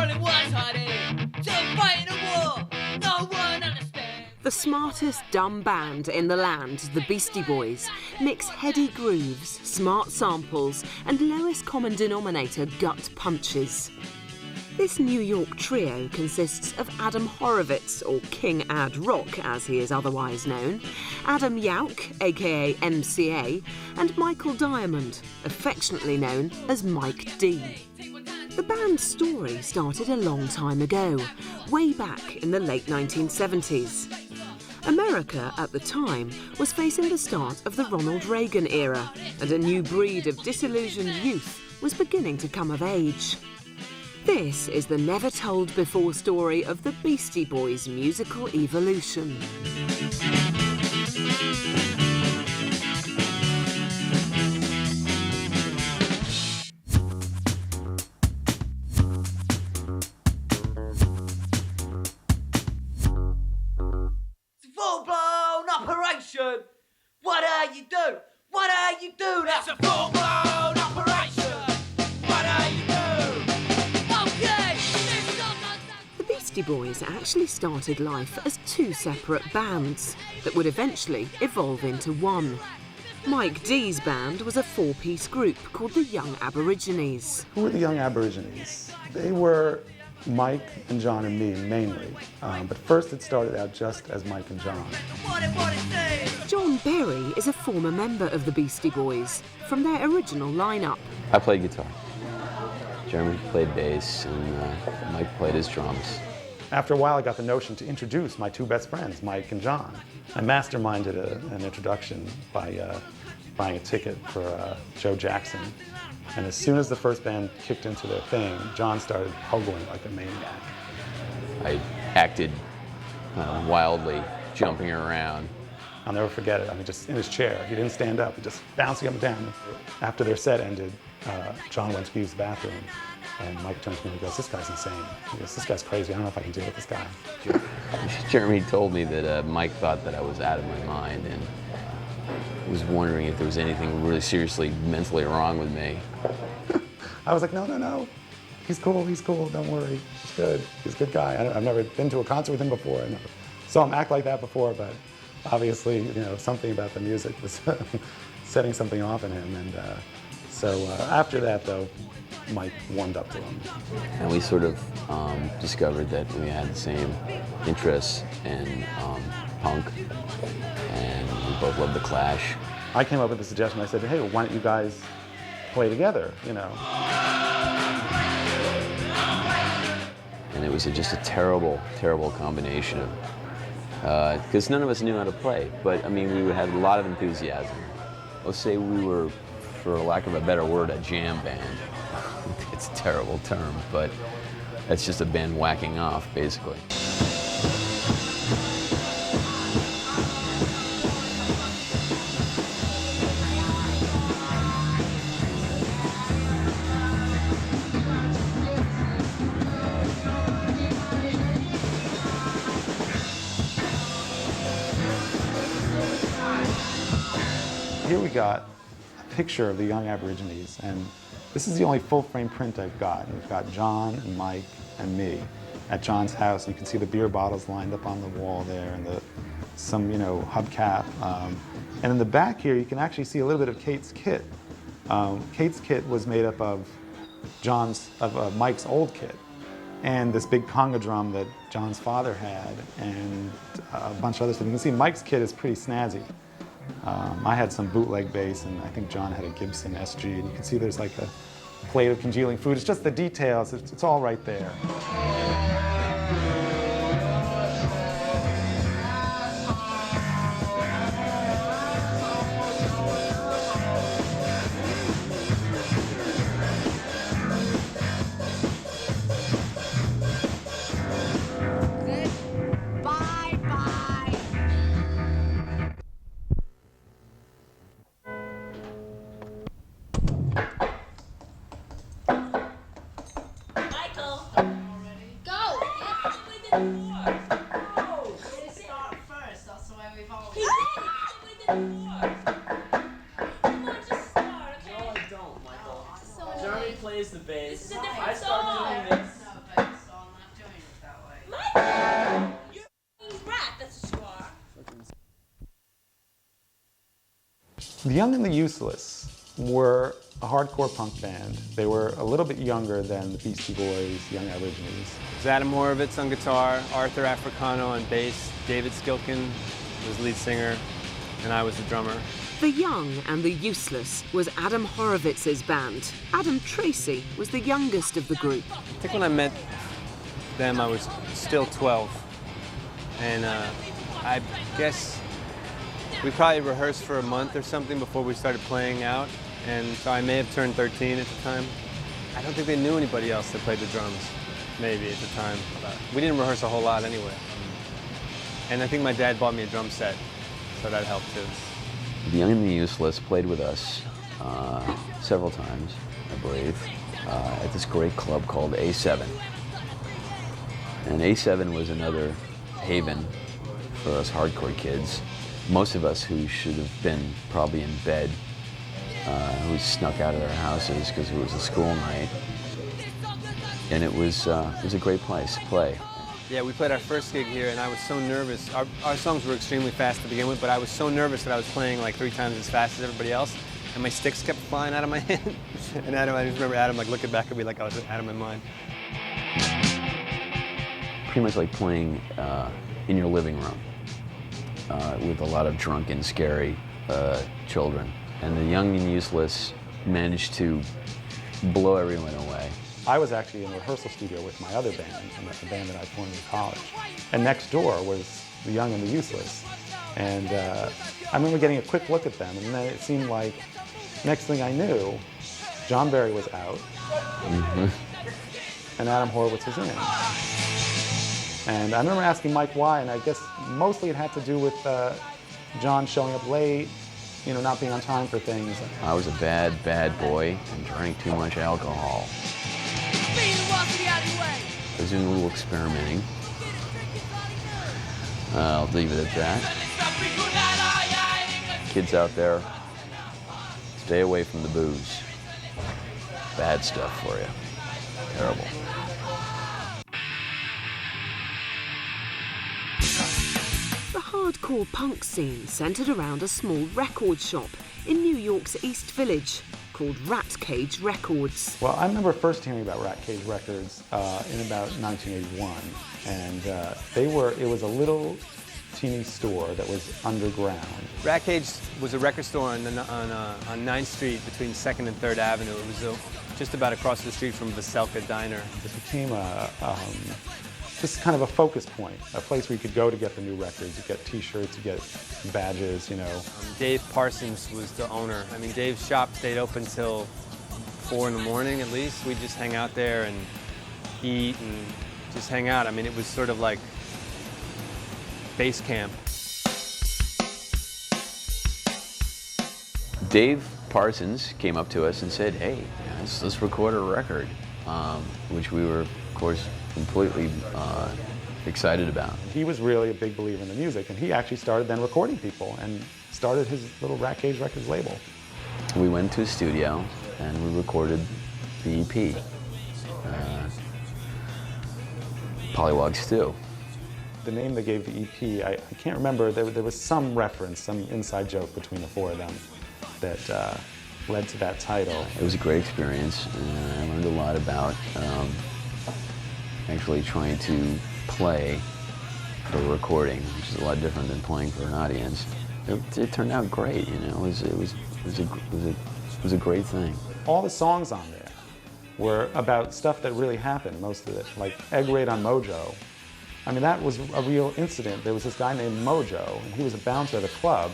it was hiding, to fight a war no one understands. The smartest dumb band in the land, the Beastie Boys, mix heady grooves, smart samples, and lowest common denominator gut punches. This New York trio consists of Adam Horovitz, or King Ad Rock as he is otherwise known, Adam Yauch, aka MCA, and Michael Diamond, affectionately known as Mike D. The band's story started a long time ago, way back in the late 1970s. America, at the time, was facing the start of the Ronald Reagan era, and a new breed of disillusioned youth was beginning to come of age. This is the never-told-before story of the Beastie Boys' musical evolution. Full-blown operation! What are you doing? What are you doing? That's a full-blown operation! What are you doing? Okay! The Beastie Boys actually started life as two separate bands that would eventually evolve into one. Mike D's band was a four-piece group called the Young Aborigines. Who were the Young Aborigines? They were Mike and John and me, mainly. But first it started out just as Mike and John. John Berry is a former member of the Beastie Boys from their original lineup. I played guitar. Jeremy played bass, and Mike played his drums. After a while, I got the notion to introduce my two best friends, Mike and John. I masterminded an introduction by buying a ticket for Joe Jackson. And as soon as the first band kicked into their thing, John started hoboing like a maniac. I acted wildly, jumping around. I'll never forget it. I mean, just in his chair. He didn't stand up. He just bouncing up and down. After their set ended, John went to use the bathroom. And Mike turns to me and goes, "This guy's insane." He goes, "This guy's crazy. I don't know if I can deal with this guy." Jeremy told me that Mike thought that I was out of my mind and was wondering if there was anything really seriously mentally wrong with me. I was like, no. He's cool. Don't worry. He's good. He's a good guy. I've never been to a concert with him before. I never saw him act like that before, but obviously, something about the music was setting something off in him. And so after that, though, Mike warmed up to him. And we sort of discovered that we had the same interests in punk, and we both loved The Clash. I came up with the suggestion. I said, "Hey, why don't you guys play together, And it was just a terrible, terrible combination of, because none of us knew how to play, but I mean, we had a lot of enthusiasm. Let's say we were, for lack of a better word, a jam band. It's a terrible term, but it's just a band whacking off, basically. Here we got a picture of the Young Aborigines, and this is the only full-frame print I've got. We've got John and Mike and me at John's house. You can see the beer bottles lined up on the wall there, and some hubcap. And in the back here, you can actually see a little bit of Kate's kit. Kate's kit was made up of Mike's old kit, and this big conga drum that John's father had, and a bunch of other stuff. You can see Mike's kit is pretty snazzy. I had some bootleg bass, and I think John had a Gibson SG, and you can see there's like a plate of congealing food. It's just the details, it's all right there. Jeremy plays the bass. I start doing this. The Young and the Useless were a hardcore punk band. They were a little bit younger than the Beastie Boys, Young Aborigines. It was Adam Horovitz on guitar, Arthur Africano on bass, David Skilkin was lead singer, and I was the drummer. The Young and the Useless was Adam Horowitz's band. Adam Tracy was the youngest of the group. I think when I met them, I was still 12. And I guess we probably rehearsed for a month or something before we started playing out. And so I may have turned 13 at the time. I don't think they knew anybody else that played the drums, maybe at the time. But we didn't rehearse a whole lot anyway. And I think my dad bought me a drum set, so that helped too. The Young and the Useless played with us several times, I believe, at this great club called A7. And A7 was another haven for us hardcore kids. Most of us who should have been probably in bed, who snuck out of their houses because it was a school night. And it was a great place to play. Yeah, we played our first gig here, and I was so nervous. Our songs were extremely fast to begin with, but I was so nervous that I was playing like 3 times as fast as everybody else, and my sticks kept flying out of my hand. And Adam, I just remember Adam like looking back at me like I was out of my mind. Pretty much like playing in your living room with a lot of drunken, scary children. And the Young and Useless managed to blow everyone away. I was actually in the rehearsal studio with my other band, the band that I formed in college. And next door was the Young and the Useless. And I remember getting a quick look at them, and then it seemed like, next thing I knew, John Barry was out, and Adam Horovitz was in. And I remember asking Mike why, and I guess mostly it had to do with John showing up late, you know, not being on time for things. I was a bad, bad boy and drank too much alcohol. I was doing a little experimenting. I'll leave it at that. Kids out there, stay away from the booze. Bad stuff for you. Terrible. The hardcore punk scene centred around a small record shop in New York's East Village called Rat Cage Records. Well, I remember first hearing about Rat Cage Records in about 1981, and it was a little teeny store that was underground. Rat Cage was a record store on 9th Street between 2nd and 3rd Avenue. It was just about across the street from Veselka Diner. It became just kind of a focus point, a place where you could go to get the new records, you get T-shirts, you get badges, you know. Dave Parsons was the owner. I mean, Dave's shop stayed open till 4 in the morning at least. We'd just hang out there and eat and just hang out. I mean, it was sort of like base camp. Dave Parsons came up to us and said, hey, let's record a record, which we were, of course, completely excited about. He was really a big believer in the music, and he actually started then recording people and started his little Rat Cage Records label. We went to a studio and we recorded the EP, Pollywog Stew. The name they gave the EP, I can't remember, there was some reference, some inside joke between the 4 of them that led to that title. It was a great experience, and I learned a lot about actually trying to play for a recording, which is a lot different than playing for an audience. It turned out great, you know. It was a great thing. All the songs on there were about stuff that really happened, most of it, like Egg Raid on Mojo. I mean, that was a real incident. There was this guy named Mojo, and he was a bouncer at a club,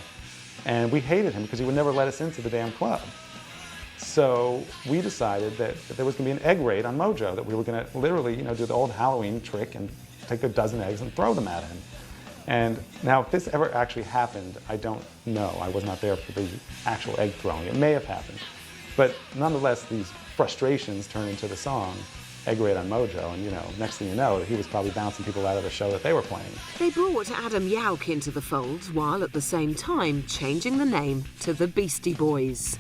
and we hated him because he would never let us into the damn club. So we decided that there was going to be an egg raid on Mojo, that we were going to literally, you know, do the old Halloween trick and take a dozen eggs and throw them at him. And now, if this ever actually happened, I don't know. I was not there for the actual egg throwing. It may have happened. But nonetheless, these frustrations turned into the song, Egg Raid on Mojo, and, you know, next thing you know, he was probably bouncing people out of the show that they were playing. They brought Adam Yauch into the fold while at the same time changing the name to the Beastie Boys.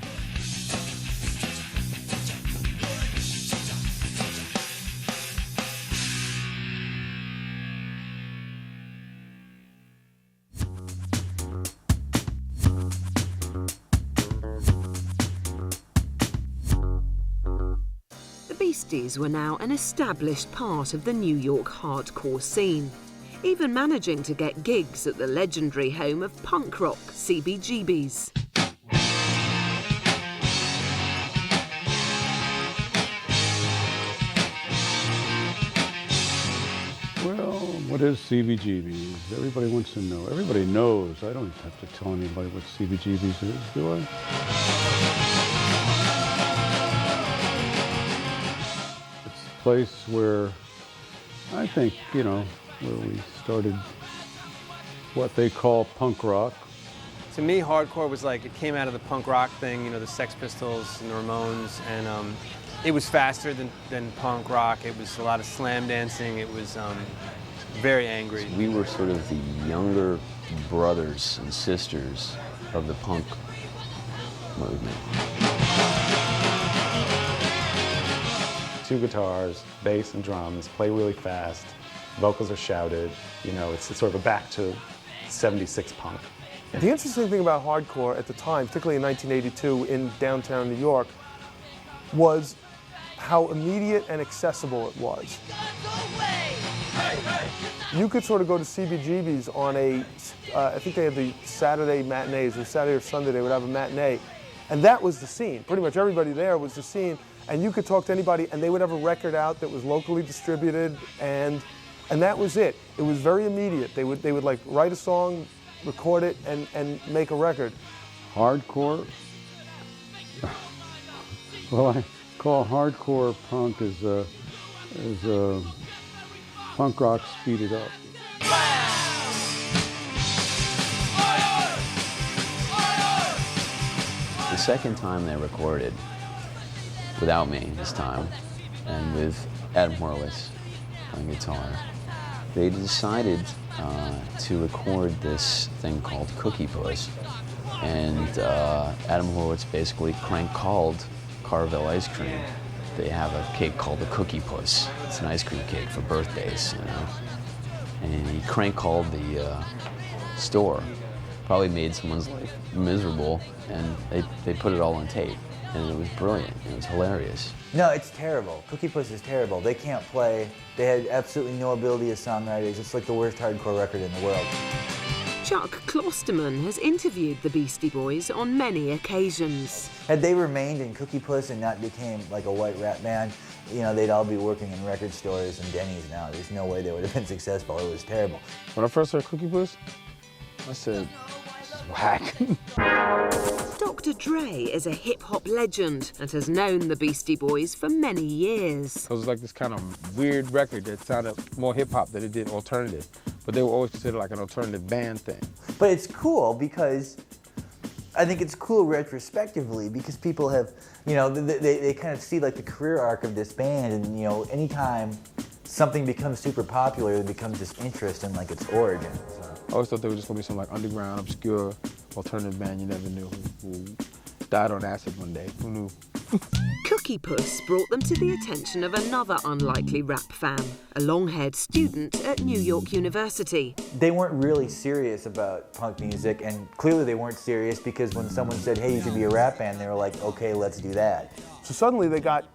Beasties were now an established part of the New York hardcore scene, even managing to get gigs at the legendary home of punk rock, CBGB's. Well, what is CBGB's? Everybody wants to know. Everybody knows. I don't have to tell anybody what CBGB's is, do I? It's a place where I think, you know, where we started what they call punk rock. To me, hardcore was like, it came out of the punk rock thing, you know, the Sex Pistols and the Ramones, and it was faster than punk rock. It was a lot of slam dancing. It was very angry. We were sort of the younger brothers and sisters of the punk movement. 2 guitars, bass and drums, play really fast, vocals are shouted, you know, it's sort of a back to 76 punk. The interesting thing about hardcore at the time, particularly in 1982 in downtown New York, was how immediate and accessible it was. You could sort of go to CBGB's on I think they had the Saturday matinees, or Saturday or Sunday they would have a matinee, and that was the scene. Pretty much everybody there was the scene, and you could talk to anybody, and they would have a record out that was locally distributed, and that was it. It was very immediate. They would like write a song, record it, and make a record. Hardcore? Well, I call hardcore punk is punk rock speeded up. The second time they recorded, without me this time, and with Adam Horowitz playing guitar, they decided to record this thing called Cookie Puss, and Adam Horowitz basically called Carvel ice cream. They have a cake called the Cookie Puss. It's an ice cream cake for birthdays, you know. And he called the store. Probably made someone's life miserable, and they put it all on tape. And it was brilliant. It was hilarious. No, it's terrible. Cookie Puss is terrible. They can't play. They had absolutely no ability as songwriters. It's like the worst hardcore record in the world. Chuck Klosterman has interviewed the Beastie Boys on many occasions. Had they remained in Cookie Puss and not became like a white rap band, you know, they'd all be working in record stores and Denny's now. There's no way they would have been successful. It was terrible. When I first heard Cookie Puss, I said, this is whack. Dr. Dre is a hip-hop legend and has known the Beastie Boys for many years. It was like this kind of weird record that sounded more hip-hop than it did alternative. But they were always considered like an alternative band thing. But it's cool because, I think it's cool retrospectively because people have, you know, they kind of see like the career arc of this band, and, you know, anytime something becomes super popular, it becomes this interest in like its origin. So. I always thought they were just gonna be some like underground, obscure, alternative band you never knew who died on acid one day. Who knew? Cookie Puss brought them to the attention of another unlikely rap fan, a long-haired student at New York University. They weren't really serious about punk music, and clearly they weren't serious because when someone said, hey, you should be a rap band, they were like, okay, let's do that. So suddenly they got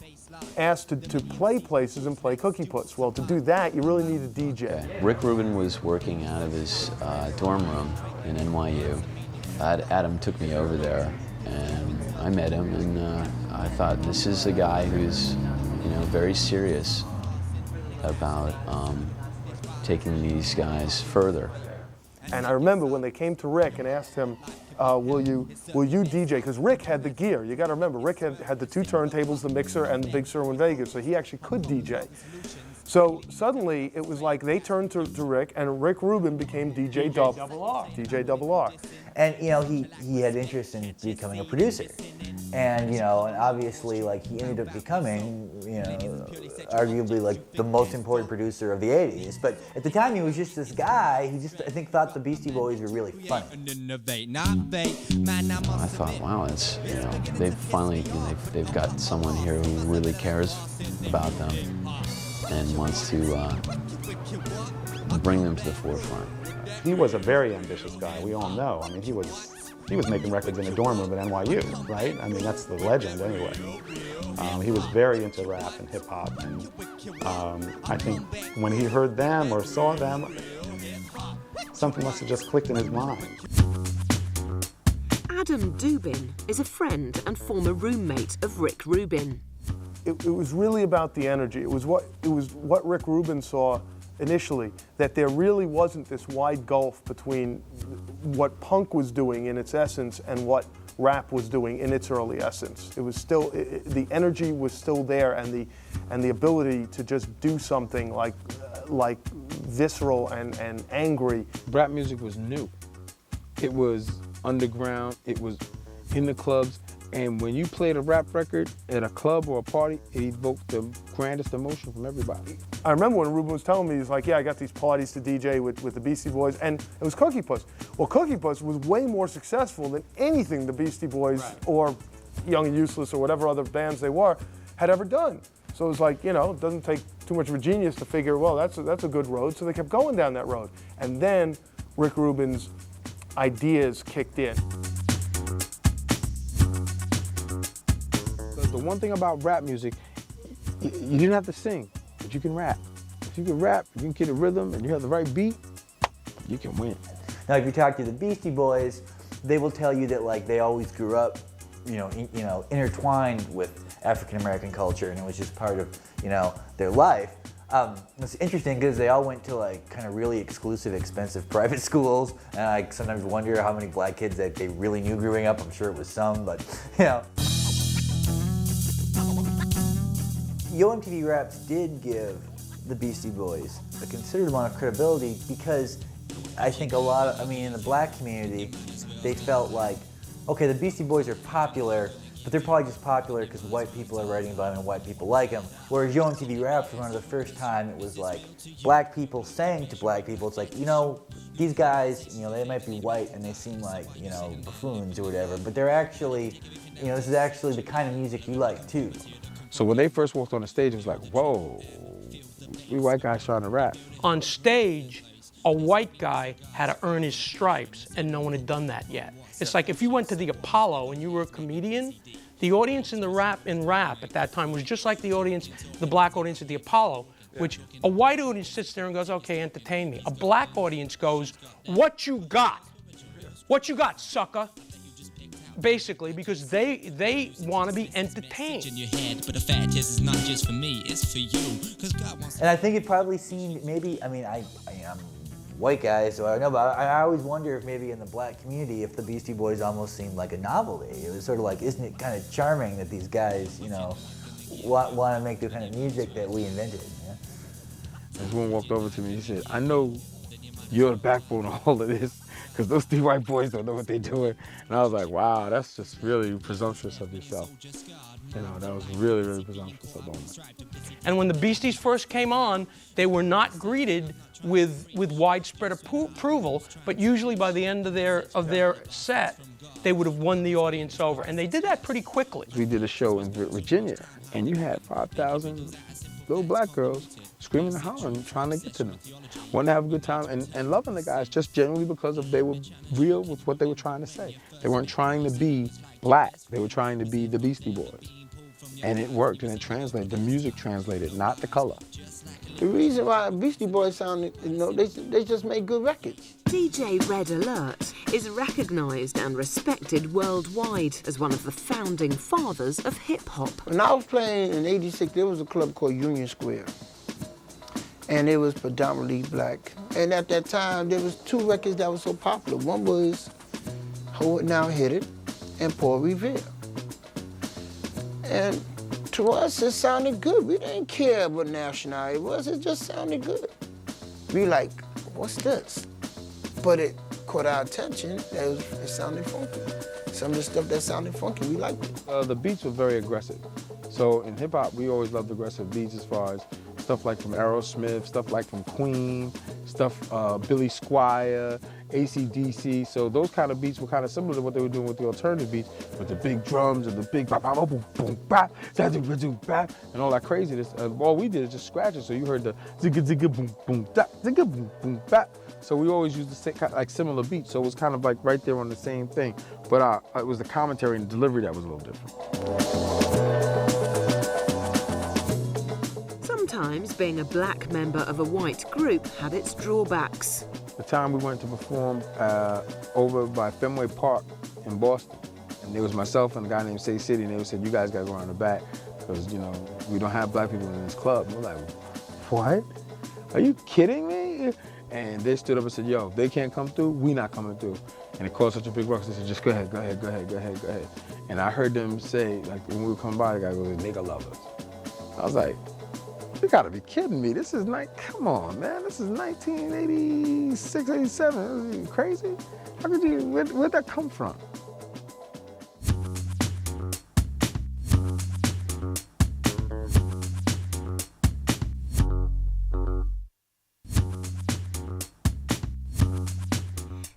asked to play places and play Cookie Puss. Well, to do that, you really need a DJ. Rick Rubin was working out of his dorm room in NYU. Adam took me over there, and I met him, and I thought, this is a guy who's, you know, very serious about taking these guys further. And I remember when they came to Rick and asked him, will you DJ? Because Rick had the gear. You got to remember, Rick had the 2 turntables, the mixer, and the Big Sur in Vegas, so he actually could DJ. So suddenly it was like they turned to Rick, and Rick Rubin became DJ Double R. DJ Double R. And, you know, he had interest in becoming a producer. And, you know, and obviously, like, he ended up becoming, you know, arguably, like, the most important producer of the 80s. But at the time, he was just this guy who just, I think, thought the Beastie Boys were really funny. I thought, wow, it's, you know, they've finally, you know, they've got someone here who really cares about them and wants to bring them to the forefront. He was a very ambitious guy, we all know. I mean, he was he was making records in a dorm room at NYU, right? I mean, that's the legend anyway. He was very into rap and hip hop, and I think when he heard them or saw them, something must have just clicked in his mind. Adam Dubin is a friend and former roommate of Rick Rubin. It was really about the energy. It was what Rick Rubin saw initially, that there really wasn't this wide gulf between what punk was doing in its essence and what rap was doing in its early essence. It was still, the energy was still there, and the ability to just do something like visceral and angry. Rap music was new. It was underground, it was in the clubs, and when you played a rap record at a club or a party, it evoked the grandest emotion from everybody. I remember when Rubin was telling me, he's like, yeah, I got these parties to DJ with the Beastie Boys, and it was Cookie Puss. Well, Cookie Puss was way more successful than anything the Beastie Boys or Young and Useless or whatever other bands they were had ever done. So it was like, you know, it doesn't take too much of a genius to figure, well, that's a good road, so they kept going down that road. And then Rick Rubin's ideas kicked in. The one thing about rap music, you didn't have to sing, but you can rap. If you can rap, you can get a rhythm, and you have the right beat, you can win. Now, if you talk to the Beastie Boys, they will tell you that like they always grew up, intertwined with African American culture, and it was just part of their life. It's interesting because they all went to like kind of really exclusive, expensive private schools, and I sometimes wonder how many black kids that they really knew growing up. I'm sure it was some, but Yo MTV Raps did give the Beastie Boys a considerable amount of credibility because I think in the black community, they felt like, okay, the Beastie Boys are popular, but they're probably just popular because white people are writing about them and white people like them. Whereas Yo MTV Raps was one of the first time it was like black people saying to black people, it's like, these guys, they might be white and they seem like, buffoons or whatever, but they're actually, this is actually the kind of music you like too. So when they first walked on the stage, it was like, whoa, we white guys trying to rap. On stage, a white guy had to earn his stripes, and no one had done that yet. It's like if you went to the Apollo and you were a comedian, the audience in rap at that time was just like the black audience at the Apollo, which a white audience sits there and goes, okay, entertain me. A black audience goes, what you got? What you got, sucker? Basically, because they want to be entertained. And I think it probably seemed maybe, I'm white guy, so I don't know, but I always wonder if maybe in the black community, if the Beastie Boys almost seemed like a novelty. It was sort of like, isn't it kind of charming that these guys, want to make the kind of music that we invented? This one walked over to me, he said, I know you're the backbone of all of this, because those three white boys don't know what they're doing. And I was like, wow, that's just really presumptuous of yourself. That was really, really presumptuous of them. And when the Beasties first came on, they were not greeted with widespread approval, but usually by the end of their set, they would have won the audience over. And they did that pretty quickly. We did a show in Virginia, and you had 5,000 little black girls screaming and hollering, trying to get to them. Wanting to have a good time and loving the guys just genuinely because they were real with what they were trying to say. They weren't trying to be black. They were trying to be the Beastie Boys. And it worked, and it translated. The music translated, not the color. The reason why Beastie Boys sounded, they just made good records. DJ Red Alert is recognised and respected worldwide as one of the founding fathers of hip-hop. When I was playing in '86, there was a club called Union Square. And it was predominantly black. And at that time, there was two records that were so popular. One was Hold It Now, Hit It, and Paul Revere. And to us, it sounded good. We didn't care what nationality it was, it just sounded good. We like, what's this? But it caught our attention, it sounded funky. Some of the stuff that sounded funky, we liked it. The beats were very aggressive. So in hip hop, we always loved aggressive beats as far as stuff like from Aerosmith, stuff like from Queen, stuff Billy Squier, AC/DC. So those kind of beats were kind of similar to what they were doing with the alternative beats, with the big drums and the big bop, bop, boom, boom, bop, bop, and all that craziness. All we did is just scratch it. So you heard the zigga, zigga, boom, boom, da, zigga, boom, boom, bop. So we always used the same, like similar beats. So it was kind of like right there on the same thing. But it was the commentary and delivery that was a little different. Sometimes being a black member of a white group had its drawbacks. The time we went to perform over by Fenway Park in Boston, and there was myself and a guy named Say City, and they said, you guys gotta go around the back, because, you know, we don't have black people in this club. And we're like, what? Are you kidding me? And they stood up and said, yo, if they can't come through, we not coming through. And it caused such a big ruckus. They said, just go ahead, go ahead, go ahead, go ahead, go ahead. And I heard them say, like, when we were coming by, the guy goes, nigga lovers. I was like, you gotta be kidding me. This is like, come on, man. This is 1986, 87. Are you crazy? How could you, where'd that come from?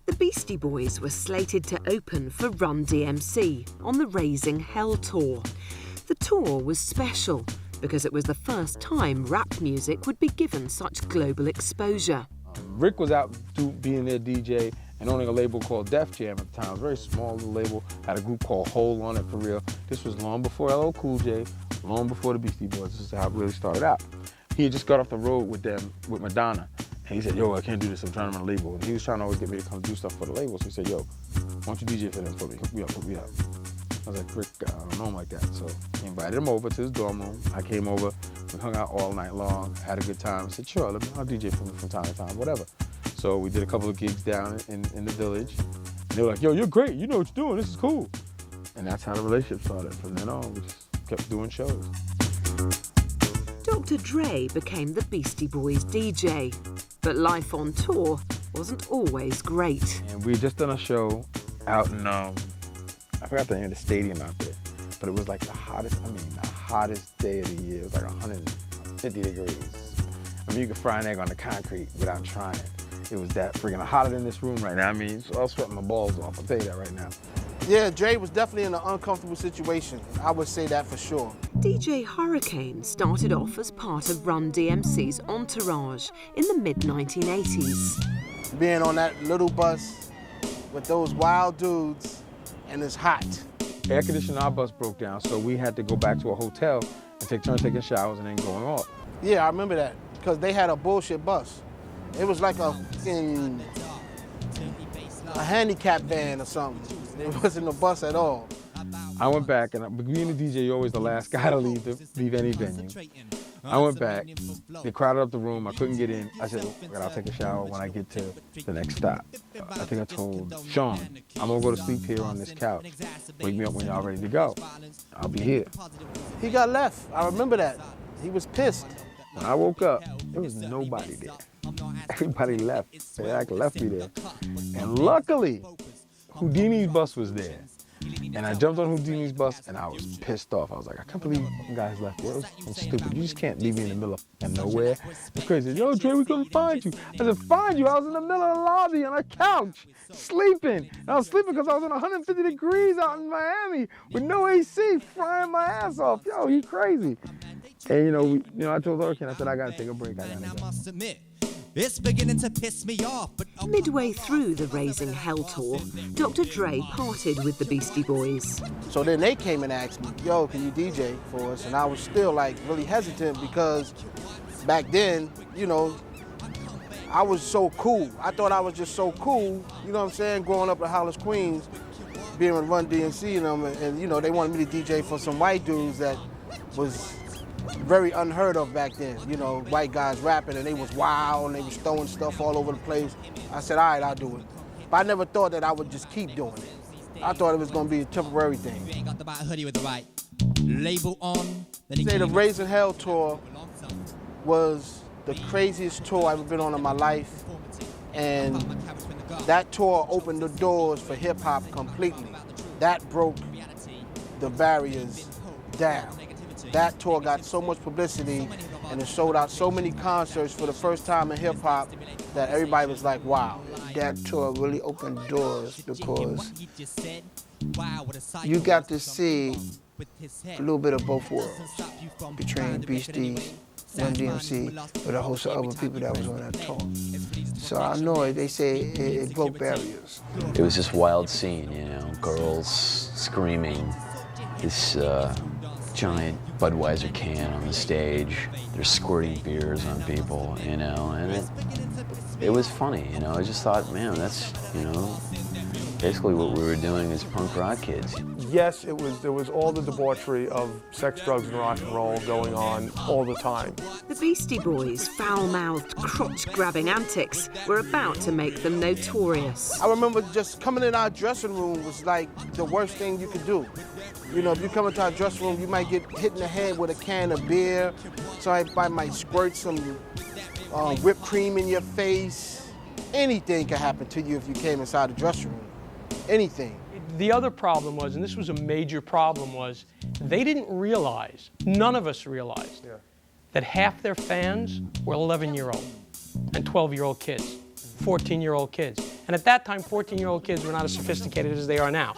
The Beastie Boys were slated to open for Run DMC on the Raising Hell tour. The tour was special because it was the first time rap music would be given such global exposure. Rick was out being their DJ and owning a label called Def Jam at the time. It was a very small little label, had a group called Hole on it for real. This was long before LL Cool J, long before the Beastie Boys. This is how it really started out. He had just got off the road with them, with Madonna. And he said, yo, I can't do this, I'm trying to run a label. And he was trying to always get me to come do stuff for the label. So he said, yo, why don't you DJ for them for me? Hook me up, hook me up. I was like, Rick, I don't know him like that. So he invited him over to his dorm room. I came over, we hung out all night long, had a good time. I said, sure, I'll DJ for me from time to time, whatever. So we did a couple of gigs down in the village. And they were like, yo, you're great, you know what you're doing, this is cool. And that's how the relationship started. From then on, we just kept doing shows. Dr. Dre became the Beastie Boys DJ, but life on tour wasn't always great. And we had just done a show out in, I forgot the name of the stadium out there, but it was like the hottest day of the year. It was like 150 degrees. I mean, you could fry an egg on the concrete without trying. It was that freaking hotter than this room right now. I mean, I was sweating my balls off, I'll tell you that right now. Yeah, Dre was definitely in an uncomfortable situation. I would say that for sure. DJ Hurricane started off as part of Run DMC's entourage in the mid-1980s. Being on that little bus with those wild dudes, and it's hot. Air conditioning on our bus broke down, so we had to go back to a hotel and take turns taking showers and then going off. Yeah, I remember that, because they had a bullshit bus. It was like a handicap van or something. It wasn't a bus at all. I went back, and being the DJ, you're always the last guy to leave any venue. I went back, they crowded up the room, I couldn't get in. I said, I'll take a shower when I get to the next stop. I think I told Sean, I'm gonna go to sleep here on this couch. Wake me up when y'all ready to go. I'll be here. He got left, I remember that. He was pissed. When I woke up, there was nobody there. Everybody left. They left me there. And luckily, Houdini's bus was there. And I jumped on Houdini's bus and I was pissed off. I was like, I can't believe you guys left there. It was stupid. You just can't leave me in the middle of nowhere. It's crazy. Yo, Dre, we couldn't find you. I said, find you? I was in the middle of the lobby on a couch, sleeping. And I was sleeping because I was in 150 degrees out in Miami with no AC, frying my ass off. Yo, you crazy. And I told Hurricane, I said, I gotta take a break. I gotta go. It's beginning to piss me off. But midway through the Raising Hell tour, Dr. Dre parted with the Beastie Boys. So then they came and asked me, yo, can you DJ for us? And I was still like really hesitant because back then, I was so cool. I thought I was just so cool, you know what I'm saying, growing up in Hollis, Queens, being with Run DMC and them, and they wanted me to DJ for some white dudes that was very unheard of back then. White guys rapping and they was wild and they was throwing stuff all over the place. I said, all right, I'll do it. But I never thought that I would just keep doing it. I thought it was gonna be a temporary thing. You ain't got the hoodie with the right label on. Say the Raising Hell tour was the craziest tour I've ever been on in my life. And that tour opened the doors for hip hop completely. That broke the barriers down. That tour got so much publicity and it sold out so many concerts for the first time in hip hop that everybody was like, wow. That tour really opened doors because you got to see a little bit of both worlds between Beastie Run DMC, with a host of other people that was on that tour. So I know it, they say it broke barriers. It was this wild scene, you know, girls screaming, this giant Budweiser can on the stage. They're squirting beers on people, you know, and it was funny, you know. I just thought, man, that's, you know, basically what we were doing as punk rock kids. Yes, there was all the debauchery of sex, drugs, and rock and roll going on all the time. The Beastie Boys' foul-mouthed, crotch-grabbing antics were about to make them notorious. I remember just coming in our dressing room was like the worst thing you could do. You know, if you come into our dressing room, you might get hit in the head with a can of beer. Somebody might squirt some whipped cream in your face. Anything could happen to you if you came inside the dressing room. Anything. The other problem was, and this was a major problem, was they didn't realize, none of us realized, that half their fans were 11-year-old and 12-year-old kids, 14-year-old kids. And at that time, 14-year-old kids were not as sophisticated as they are now.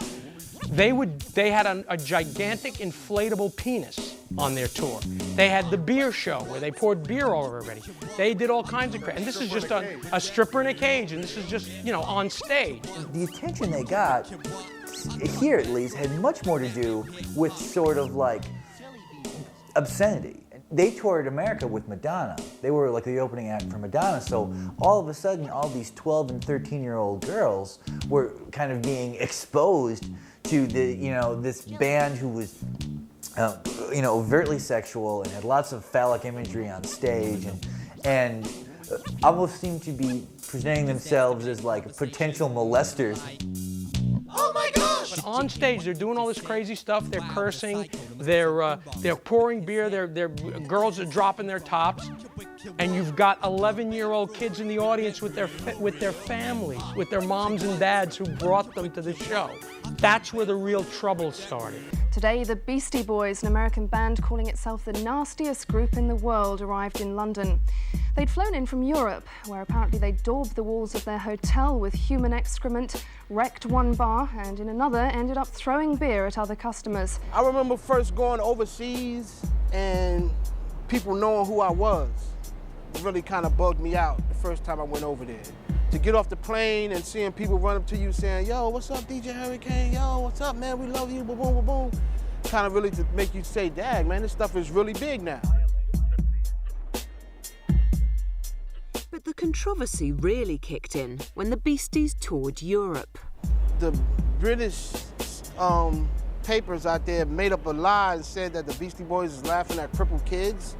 They had a gigantic inflatable penis on their tour. They had the beer show where they poured beer over everybody. They did all kinds of crap. And this is just a stripper in a cage, and this is just, you know, on stage. The attention they got, here at least, had much more to do with sort of like obscenity. They toured America with Madonna. They were like the opening act for Madonna, so all of a sudden, all these 12 and 13-year-old girls were kind of being exposed to the, you know, this band who was, you know, overtly sexual and had lots of phallic imagery on stage, and almost seemed to be presenting themselves as like potential molesters. Oh my gosh! On stage, they're doing all this crazy stuff. They're cursing. They're pouring beer. Their girls are dropping their tops, and you've got 11-year-old kids in the audience with their families, with their moms and dads who brought them to the show. That's where the real trouble started. Today, the Beastie Boys, an American band calling itself the nastiest group in the world, arrived in London. They'd flown in from Europe, where apparently they daubed the walls of their hotel with human excrement, wrecked one bar, and in another ended up throwing beer at other customers. I remember first going overseas and people knowing who I was. It really kind of bugged me out the first time I went over there. To get off the plane and seeing people run up to you saying, yo, what's up, DJ Hurricane? Yo, what's up, man? We love you, boom, boom, boom, boom. Kind of really to make you say, dang, man, this stuff is really big now. But the controversy really kicked in when the Beasties toured Europe. The British papers out there made up a lie and said that the Beastie Boys is laughing at crippled kids.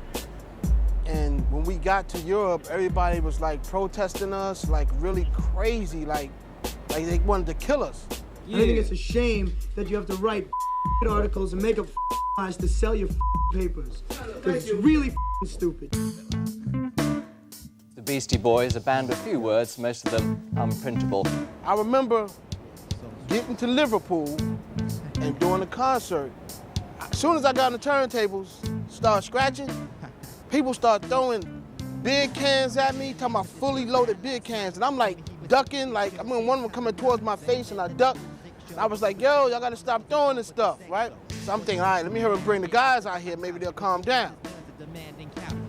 And when we got to Europe, everybody was like protesting us, like really crazy, like they wanted to kill us. I think it's a shame that you have to write articles and make up lies to sell your papers. Because it's really stupid. The Beastie Boys, a band with few words, most of them unprintable. I remember getting to Liverpool and doing a concert. As soon as I got on the turntables, started scratching, people start throwing beer cans at me, talking about fully loaded beer cans. And I'm like ducking, like, I mean, one of them coming towards my face and I ducked. And I was like, yo, y'all gotta stop throwing this stuff, right? So I'm thinking, all right, let me hurry and bring the guys out here, maybe they'll calm down.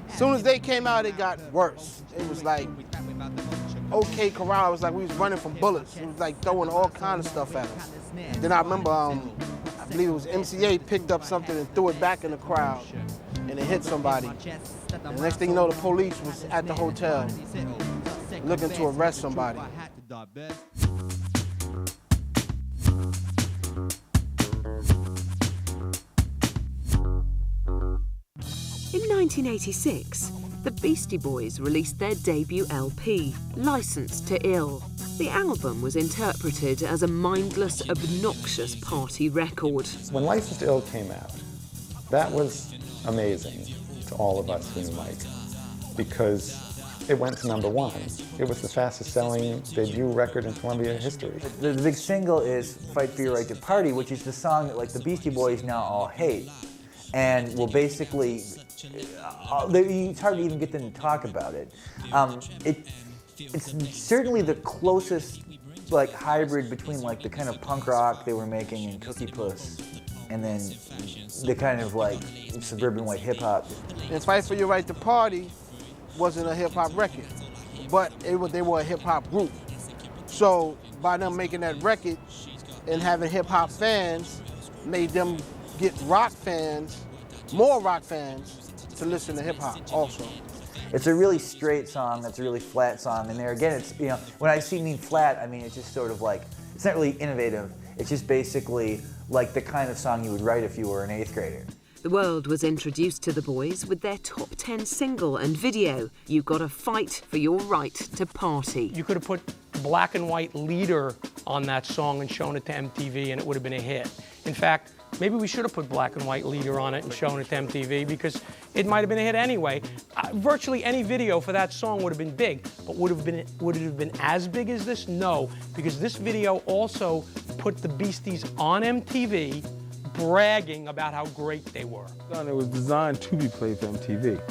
As soon as they came out, it got worse. It was like, OK Corral, it was like we was running from bullets. It was like throwing all kind of stuff at us. Then I remember, I believe it was MCA picked up something and threw it back in the crowd. And it hit somebody. And the next thing you know, the police was at the hotel looking to arrest somebody. In 1986, the Beastie Boys released their debut LP, Licensed to Ill. The album was interpreted as a mindless, obnoxious party record. When Licensed to Ill came out, that was amazing to all of us who knew Mike, because it went to #1. It was the fastest selling debut record in Columbia history. The big single is Fight for Your Right to Party, which is the song that like the Beastie Boys now all hate. And will basically, it's hard to even get them to talk about it. It's certainly the closest like hybrid between like the kind of punk rock they were making in Cookie Puss and then the kind of like suburban white hip hop. And Fight for Your Right to Party wasn't a hip hop record, but they were a hip hop group. So by them making that record and having hip hop fans, made them get rock fans, more rock fans, to listen to hip hop also. It's a really straight song, it's a really flat song, and there again, it's, you know, when I mean flat, I mean it's just sort of like, it's not really innovative, it's just basically like the kind of song you would write if you were an 8th grader. The world was introduced to the boys with their top 10 single and video, You Gotta Fight for Your Right to Party. You could have put Black and White Leader on that song and shown it to MTV and it would have been a hit. In fact, maybe we should have put Black and White Leader on it and shown it to MTV because it might have been a hit anyway. Virtually any video for that song would have been big, but would it have been as big as this? No, because this video also put the Beasties on MTV bragging about how great they were. It was designed to be played for MTV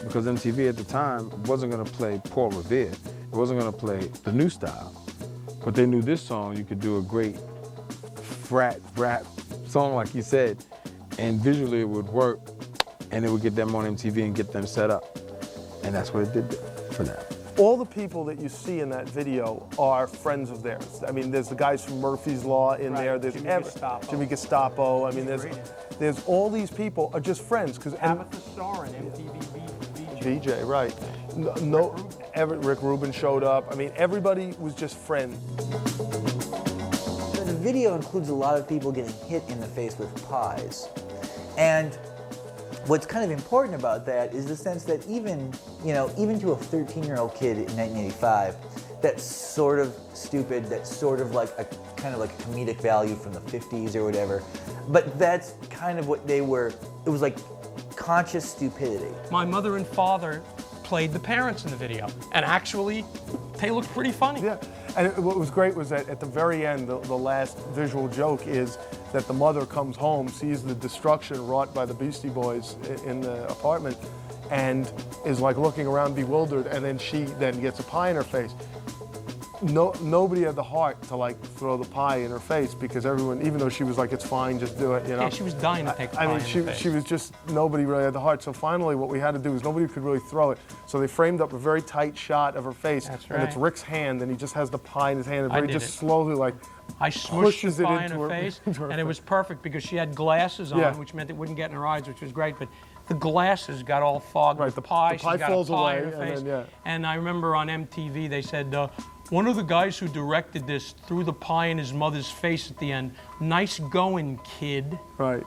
because MTV at the time wasn't going to play Paul Revere. It wasn't going to play the new style. But they knew this song, you could do a great frat rap song, like you said, and visually it would work, and it would get them on MTV and get them set up. And that's what it did for them. All the people that you see in that video are friends of theirs. I mean, there's the guys from Murphy's Law in there. There's Jimmy Gestapo. I mean, there's all these people are just friends. Tabitha Starr and MTV VJ, right. Rick Rubin showed up. I mean, everybody was just friends. The video includes a lot of people getting hit in the face with pies. And what's kind of important about that is the sense that even to a 13-year-old kid in 1985, that's sort of stupid, that's sort of like a kind of like a comedic value from the 50s or whatever. But that's kind of what they were. It was like conscious stupidity. My mother and father played the parents in the video, and actually, they looked pretty funny. Yeah, and what was great was that at the very end, the last visual joke is that the mother comes home, sees the destruction wrought by the Beastie Boys in the apartment, and is like looking around bewildered, and then she then gets a pie in her face. Nobody had the heart to like throw the pie in her face because everyone, even though she was like, it's fine, just do it, you know? Yeah, she was dying to take the pie in her face. She was just, nobody really had the heart. So finally what we had to do is nobody could really throw it. So they framed up a very tight shot of her face. That's right. And it's Rick's hand and he just has the pie in his hand and he just slowly like I smushed the pie in her face and it was perfect because she had glasses on, which meant it wouldn't get in her eyes, which was great. But the glasses got all fogged with pie. The pie falls away, in her face. And I remember on MTV they said, one of the guys who directed this threw the pie in his mother's face at the end. Nice going, kid. Right.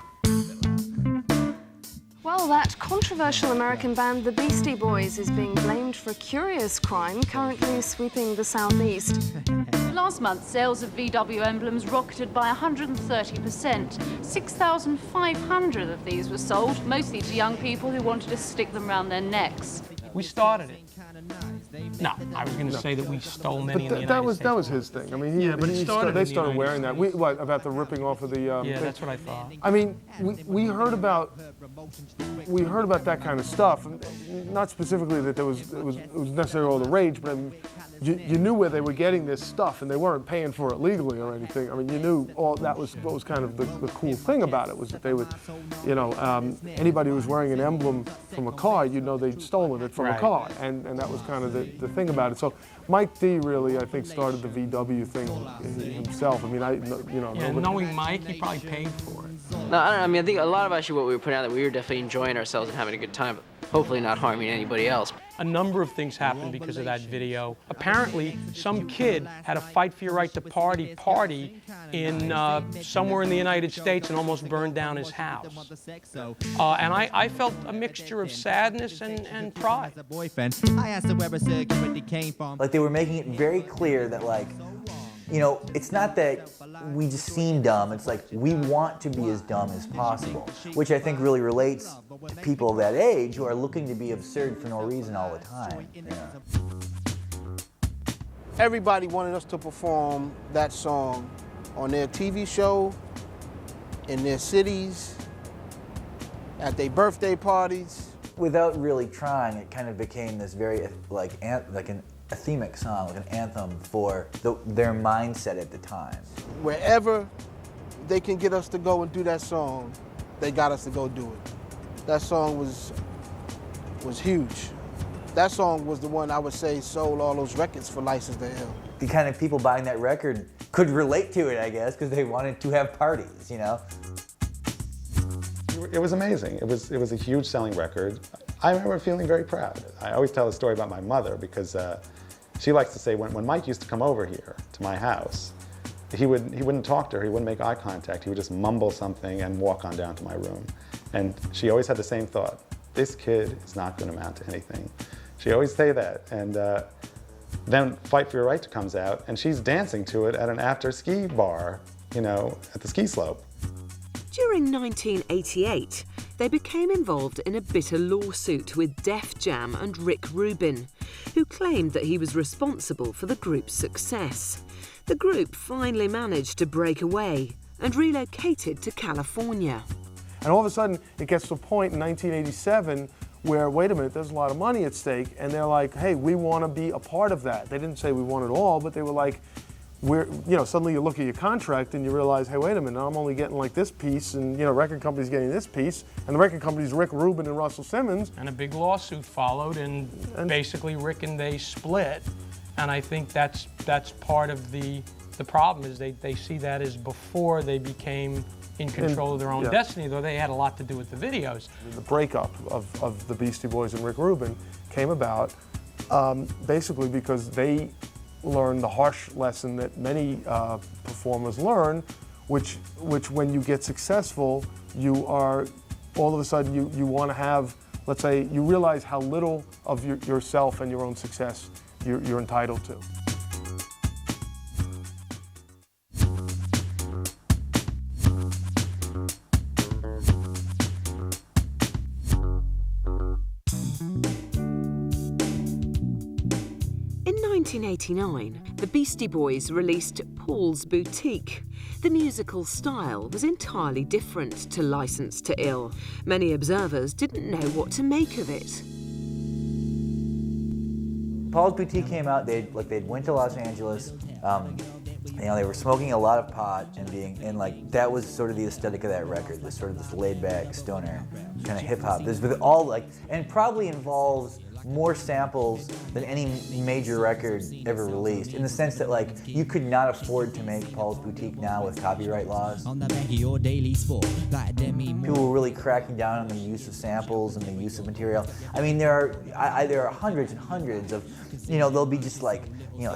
Well, that controversial American band, the Beastie Boys, is being blamed for a curious crime currently sweeping the southeast. Last month, sales of VW emblems rocketed by 130%. 6,500 of these were sold, mostly to young people who wanted to stick them around their necks. We started it. No, I was going to say that we stole many in the United States. That was his thing. I mean, they started wearing that. What about the ripping off of the? Yeah, thing? that's what I thought. I mean, we heard about that kind of stuff. Not specifically that it was necessarily all the rage, but I mean, you knew where they were getting this stuff, and they weren't paying for it legally or anything. I mean, you knew all that was what was kind of the cool thing about it was that they would, anybody who was wearing an emblem from a car, you know they'd stolen it from a car, and that was kind of the thing about it. So Mike D really, I think, started the VW thing himself. I mean, knowing Mike, he probably paid for it. No, I don't know. I mean, I think a lot of actually what we were putting out that we were definitely enjoying ourselves and having a good time, but hopefully not harming anybody else. A number of things happened because of that video. Apparently, some kid had a Fight for Your Right to Party in somewhere in the United States and almost burned down his house. And I felt a mixture of sadness and pride. Like they were making it very clear that like, it's not that we just seem dumb, it's like we want to be as dumb as possible, which I think really relates to people of that age who are looking to be absurd for no reason all the time. Everybody wanted us to perform that song on their TV show, in their cities, at their birthday parties. Without really trying, it kind of became this very like an athemic song, like an anthem for their mindset at the time. Wherever they can get us to go and do that song, they got us to go do it. That song was huge. That song was the one I would say sold all those records for License to Ill. The kind of people buying that record could relate to it, I guess, because they wanted to have parties, you know? It was amazing. It was a huge selling record. I remember feeling very proud. I always tell a story about my mother because she likes to say when Mike used to come over here to my house, he wouldn't talk to her, he wouldn't make eye contact, he would just mumble something and walk on down to my room. And she always had the same thought, this kid is not going to amount to anything. She always say that. And then Fight for Your Right comes out and she's dancing to it at an after ski bar, you know, at the ski slope. During 1988, they became involved in a bitter lawsuit with Def Jam and Rick Rubin, who claimed that he was responsible for the group's success. The group finally managed to break away and relocated to California. And all of a sudden, it gets to a point in 1987 where, wait a minute, there's a lot of money at stake, and they're like, hey, we want to be a part of that. They didn't say we want it all, but they were like, suddenly you look at your contract and you realize, hey, wait a minute, I'm only getting like this piece, and record company's getting this piece, and the record company's Rick Rubin and Russell Simmons. And a big lawsuit followed, and basically Rick and they split. And I think that's part of the problem, is they see that as before they became in control of their own destiny, though they had a lot to do with the videos. The breakup of the Beastie Boys and Rick Rubin came about basically because they learned the harsh lesson that many performers learn, which when you get successful, you are, all of a sudden you want to have, let's say, you realize how little of yourself and your own success you're entitled to. In 1989, the Beastie Boys released Paul's Boutique. The musical style was entirely different to License to Ill. Many observers didn't know what to make of it. Paul's Boutique came out, they'd went to Los Angeles, they were smoking a lot of pot and that was sort of the aesthetic of that record, this laid back stoner kind of hip hop. This with all and probably involves more samples than any major record ever released, in the sense that you could not afford to make Paul's Boutique now with copyright laws. People were really cracking down on the use of samples and the use of material. I mean, there are hundreds and hundreds of, there'll be just a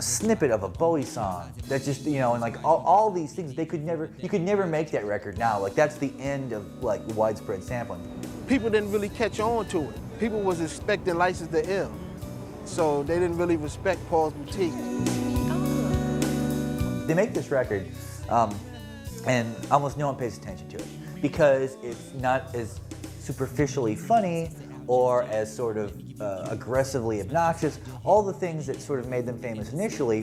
snippet of a Bowie song that just, and all these things, you could never make that record now. That's the end of widespread sampling. People didn't really catch on to it. People was expecting License to Ill, so they didn't really respect Paul's Boutique. They make this record, and almost no one pays attention to it because it's not as superficially funny or as sort of aggressively obnoxious. All the things that sort of made them famous initially,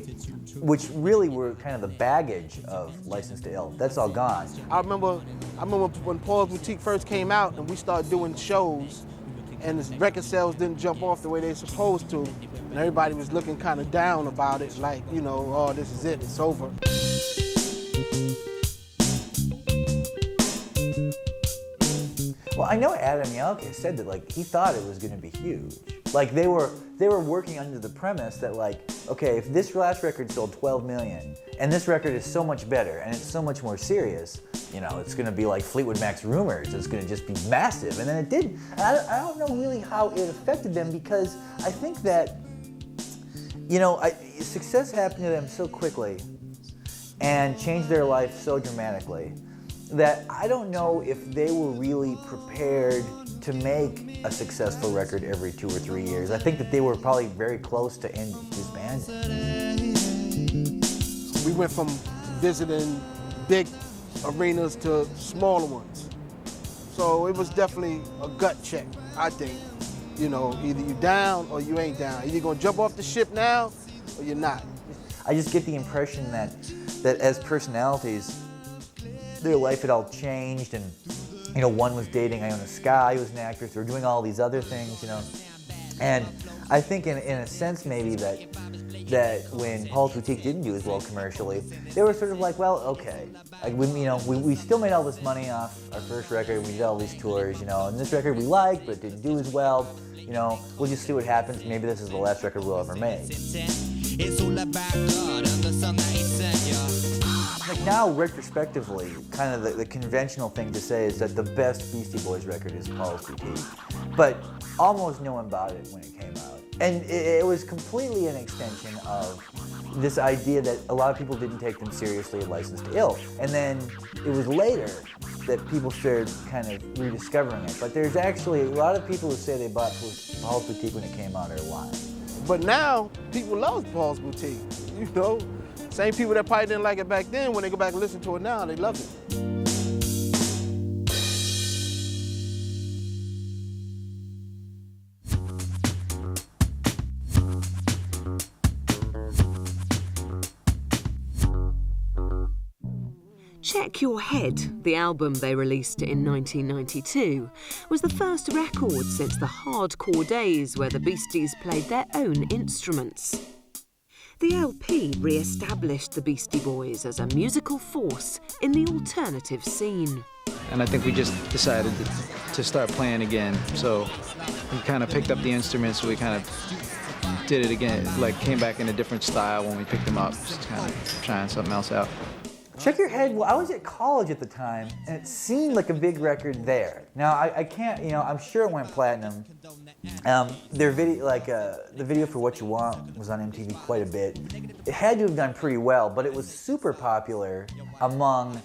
which really were kind of the baggage of License to Ill, that's all gone. I remember when Paul's Boutique first came out and we started doing shows, and the record sales didn't jump off the way they're supposed to, and everybody was looking kind of down about it, oh, this is it, it's over. Well, I know Adam Yelke said that he thought it was going to be huge. They were working under the premise that okay, if this last record sold 12 million, and this record is so much better, and it's so much more serious, it's going to be like Fleetwood Mac's Rumors. It's going to just be massive. And then it did. I don't know really how it affected them, because I think that, success happened to them so quickly and changed their life so dramatically that I don't know if they were really prepared to make a successful record every 2 or 3 years. I think that they were probably very close to disbanding. We went from visiting big arenas to smaller ones. So it was definitely a gut check, I think. Either you down or you ain't down. Either you're gonna jump off the ship now or you're not. I just get the impression that as personalities, their life had all changed, and one was dating Iona Sky, who was an actress, they were doing all these other things, and I think in a sense maybe that that when Paul's Boutique didn't do as well commercially, they were sort of like, well, okay, like we still made all this money off our first record, we did all these tours, and this record we liked, but it didn't do as well, we'll just see what happens, maybe this is the last record we'll ever make. It's all about God and the song that he sent you. Like now, retrospectively, kind of the conventional thing to say is that the best Beastie Boys record is Paul's Boutique, but almost no one bought it when it came out. And it was completely an extension of this idea that a lot of people didn't take them seriously at Licensed to Ill. And then it was later that people started kind of rediscovering it. But there's actually a lot of people who say they bought Paul's Boutique when it came out are lying. But now, people love Paul's Boutique, Same people that probably didn't like it back then, when they go back and listen to it now, they love it. Check Your Head, the album they released in 1992, was the first record since the hardcore days where the Beasties played their own instruments. The LP re-established the Beastie Boys as a musical force in the alternative scene. And I think we just decided to start playing again. So we kind of picked up the instruments, we kind of did it again, like came back in a different style when we picked them up, just kind of trying something else out. Check Your Head, well, I was at college at the time, and it seemed like a big record there. Now, I can't, I'm sure it went platinum. Their video, the video for What You Want was on MTV quite a bit. It had to have done pretty well, but it was super popular among,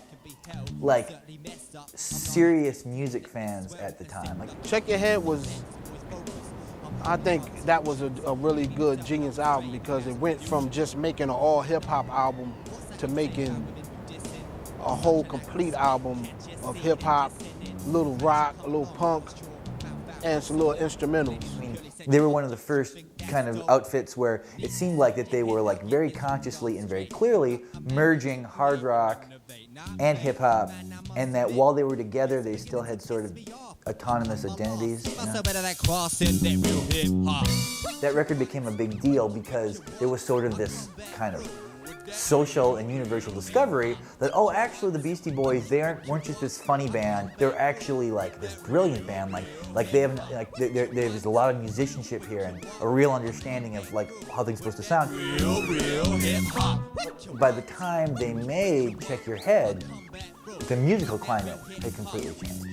serious music fans at the time. Check Your Head was, I think that was a really good, genius album because it went from just making an all hip-hop album to making a whole complete album of hip-hop, a little rock, a little punk, and some little instrumentals. They were one of the first kind of outfits where it seemed like that they were very consciously and very clearly merging hard rock and hip-hop, and that while they were together, they still had sort of autonomous identities. That record became a big deal because there was sort of this kind of social and universal discovery that, oh, actually the Beastie Boys, they weren't just this funny band, they're actually this brilliant band, there's a lot of musicianship here and a real understanding of how things are supposed to sound. By the time they made Check Your Head, the musical climate had completely changed.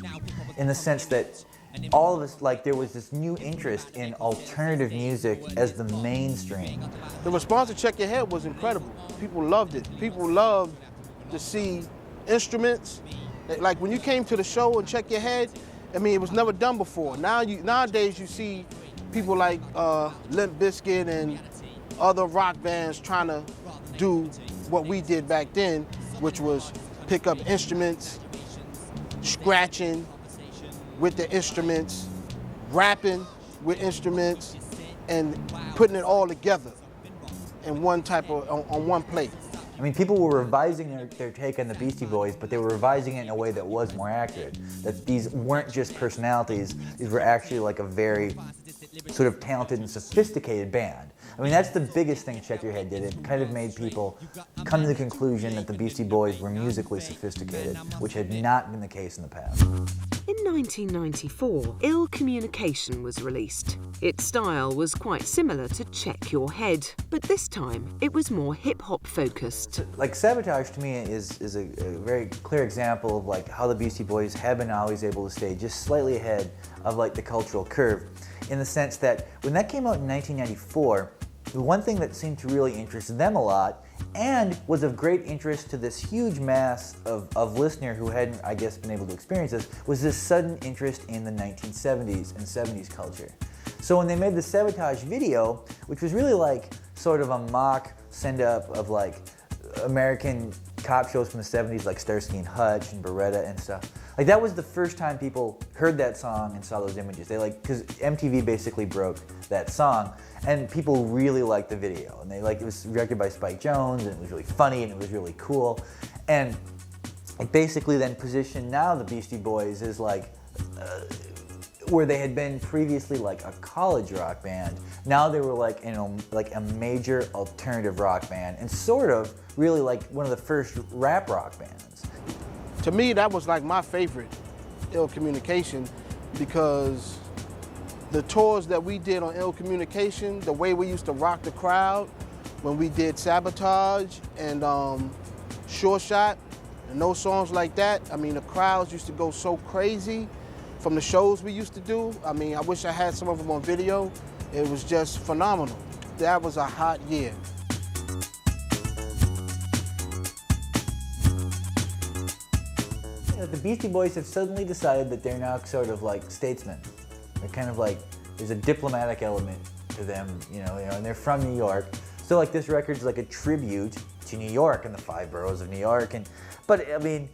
In the sense that all of us, there was this new interest in alternative music as the mainstream. The response to Check Your Head was incredible. People loved it. People loved to see instruments. Like when you came to the show and Check Your Head, it was never done before. Nowadays you see people like Limp Bizkit and other rock bands trying to do what we did back then, which was pick up instruments, scratching with the instruments, rapping with instruments, and putting it all together in on one plate. People were revising their take on the Beastie Boys, but they were revising it in a way that was more accurate. That these weren't just personalities, these were actually a very sort of talented and sophisticated band. That's the biggest thing Check Your Head did. It kind of made people come to the conclusion that the Beastie Boys were musically sophisticated, which had not been the case in the past. In 1994, Ill Communication was released. Its style was quite similar to Check Your Head, but this time it was more hip-hop focused. Sabotage to me is a very clear example of how the Beastie Boys have been always able to stay just slightly ahead of the cultural curve, in the sense that when that came out in 1994, the one thing that seemed to really interest them a lot and was of great interest to this huge mass of listener who hadn't, I guess, been able to experience this, was this sudden interest in the 1970s and 70s culture. So when they made the Sabotage video, which was really sort of a mock send-up of American cop shows from the 70s like Starsky and Hutch and Beretta and stuff. That was the first time people heard that song and saw those images. Because MTV basically broke that song, and people really liked the video. And it was directed by Spike Jonze, and it was really funny, and it was really cool. And it basically then positioned now the Beastie Boys as where they had been previously like a college rock band, now they were like, you know, like a major alternative rock band, and sort of really like one of the first rap rock bands. To me, that was like my favorite, Ill Communication, because the tours that we did on Ill Communication, the way we used to rock the crowd when we did Sabotage and Sure Shot and those songs like that, I mean, the crowds used to go so crazy from the shows we used to do. I mean, I wish I had some of them on video. It was just phenomenal. That was a hot year. The Beastie Boys have suddenly decided that they're now sort of like statesmen. They're kind of like, there's a diplomatic element to them, you know, and they're from New York. So like this record's like a tribute to New York and the 5 boroughs of New York. But I mean,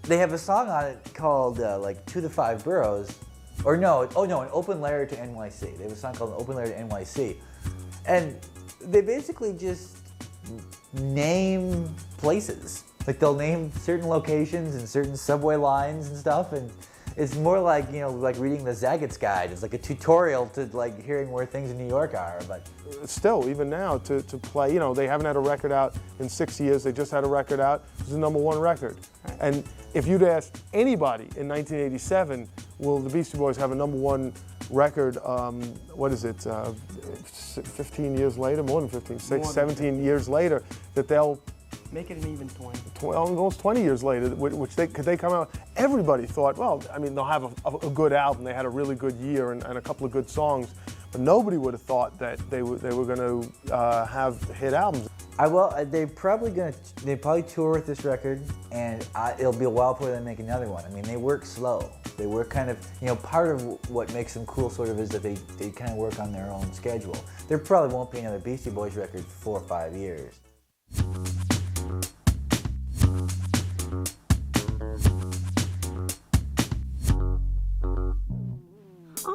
they have a song on it called like To the 5 Boroughs, or no, an open letter to NYC. They have a song called An Open Letter to NYC. And they basically just name places. Like they'll name certain locations and certain subway lines and stuff, and it's more like, you know, like reading the Zaggett's Guide. It's like a tutorial to like hearing where things in New York are. But still, even now, to play, you know, they haven't had a record out in 6 years. They just had a record out. It was the #1 record. And if you'd asked anybody in 1987, will the Beastie Boys have a #1 record, what is it, 15 years later, more than 15, 17 years later, that they'll make it an even 20. Almost 20 years later, which could they come out, everybody thought, well, I mean, they'll have a good album. They had a really good year and a couple of good songs, but nobody would have thought that they were going to have hit albums. They probably tour with this record, and it'll be a while before they make another one. I mean, they work slow. They work kind of, you know, part of what makes them cool sort of is that they kind of work on their own schedule. There probably won't be another Beastie Boys record for 4 or 5 years.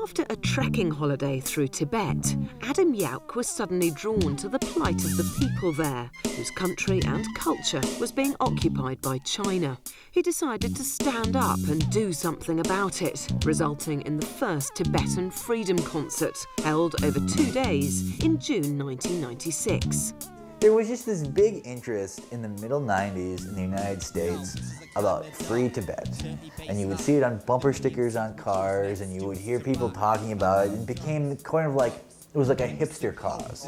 After a trekking holiday through Tibet, Adam Yauch was suddenly drawn to the plight of the people there, whose country and culture was being occupied by China. He decided to stand up and do something about it, resulting in the first Tibetan Freedom Concert, held over 2 days in June 1996. There was just this big interest in the middle 90s in the United States about free Tibet. And you would see it on bumper stickers on cars, and you would hear people talking about it. It became kind of like, it was like a hipster cause.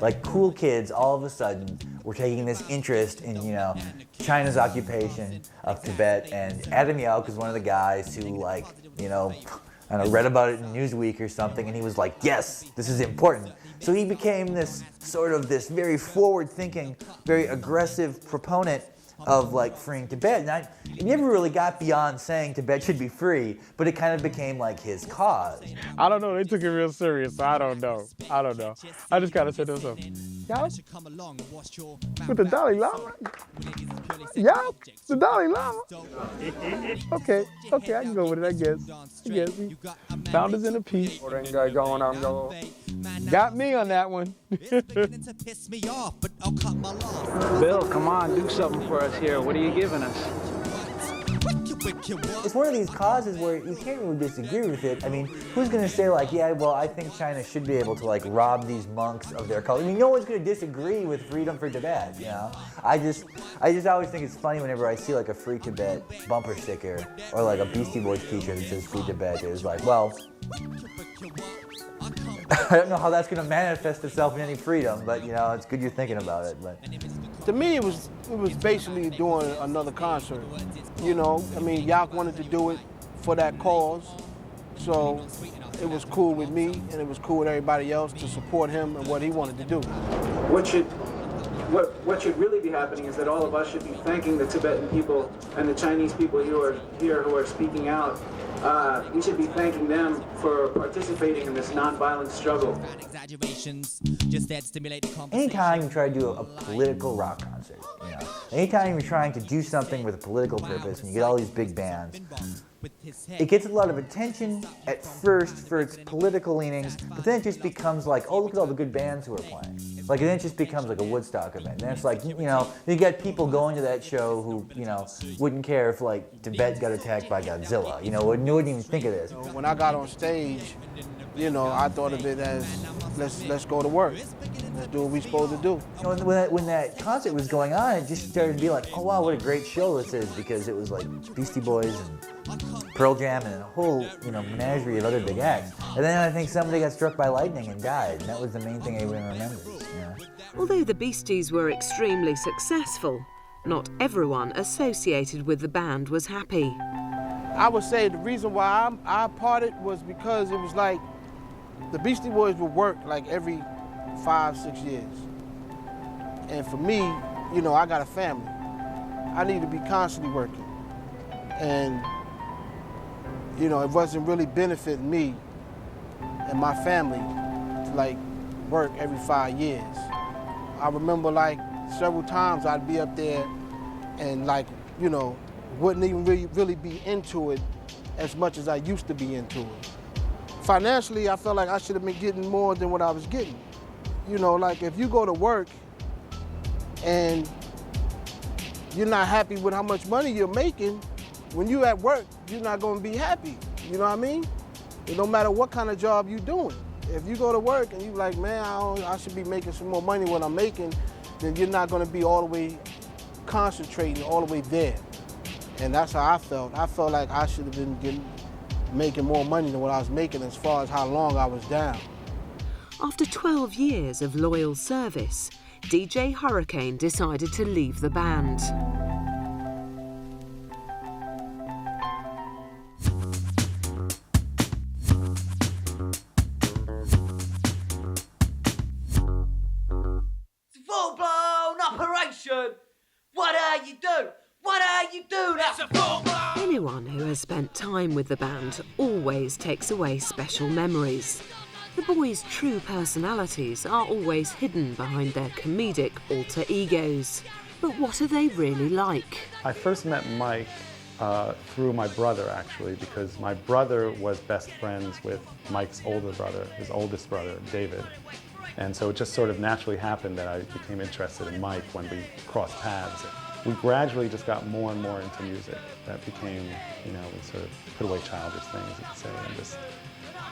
Like cool kids all of a sudden were taking this interest in, you know, China's occupation of Tibet, and Adam Yauch was one of the guys who, like, you know, and I read about it in Newsweek or something, and he was like, yes, this is important. So he became this sort of this very forward-thinking, very aggressive proponent of like freeing Tibet. And he never really got beyond saying Tibet should be free, but it kind of became like his cause. I don't know, they took it real serious, so I don't know. I just gotta say to myself, y'all, with the Dalai Lama? Y'all, the Dalai Lama? Okay, I can go with it, I guess. Founders in a piece. Got me on that one. Bill, come on, do something for us here. What are you giving us? It's one of these causes where you can't really disagree with it. I mean, who's going to say like, yeah, well, I think China should be able to like rob these monks of their culture? I mean, no one's going to disagree with freedom for Tibet, you know? I just always think it's funny whenever I see like a Free Tibet bumper sticker or like a Beastie Boys t-shirt that says Free Tibet. It's like, well, I don't know how that's going to manifest itself in any freedom, but you know, it's good you're thinking about it. But to me, it was basically doing another concert. You know, I mean, Yauch wanted to do it for that cause, so it was cool with me, and it was cool with everybody else to support him and what he wanted to do. What should really be happening is that all of us should be thanking the Tibetan people and the Chinese people who are here who are speaking out. We should be thanking them for participating in this non-violent struggle. Anytime you try to do a political rock concert, you know, anytime you're trying to do something with a political purpose and you get all these big bands, it gets a lot of attention at first for its political leanings, but then it just becomes like, oh, look at all the good bands who are playing. Like, and then it just becomes like a Woodstock event. And it's like, you know, you get people going to that show who, you know, wouldn't care if, like, Tibet got attacked by Godzilla. You know, wouldn't even think of this. When I got on stage, you know, I thought of it as, let's go to work. Let's do what we're supposed to do. You know, when that concert was going on, it just started to be like, oh wow, what a great show this is, because it was like Beastie Boys and Pearl Jam and a whole, you know, menagerie of other big acts. And then I think somebody got struck by lightning and died, and that was the main thing everyone remembers. You know? Although the Beasties were extremely successful, not everyone associated with the band was happy. I would say the reason why I parted was because it was like the Beastie Boys would work like every 5-6 years. And for me, you know, I got a family. I need to be constantly working. And, you know, it wasn't really benefiting me and my family to like work every 5 years. I remember like several times I'd be up there and like, you know, wouldn't even really be into it as much as I used to be into it. Financially, I felt like I should have been getting more than what I was getting. You know, like if you go to work and you're not happy with how much money you're making, when you at work, you're not gonna be happy, you know what I mean? It don't matter what kind of job you're doing. If you go to work and you're like, man, I should be making some more money than what I'm making, then you're not gonna be all the way concentrating all the way there. And that's how I felt. I felt like I should have been making more money than what I was making as far as how long I was down. After 12 years of loyal service, DJ Hurricane decided to leave the band. Full-blown operation! What are you do? What are you do? That's a full-blown... Anyone who has spent time with the band always takes away special memories. The boys' true personalities are always hidden behind their comedic alter egos. But what are they really like? I first met Mike through my brother, actually, because my brother was best friends with Mike's older brother, his oldest brother, David. And so it just sort of naturally happened that I became interested in Mike when we crossed paths. We gradually just got more and more into music. That became, you know, we sort of put away childish things, you could say, and just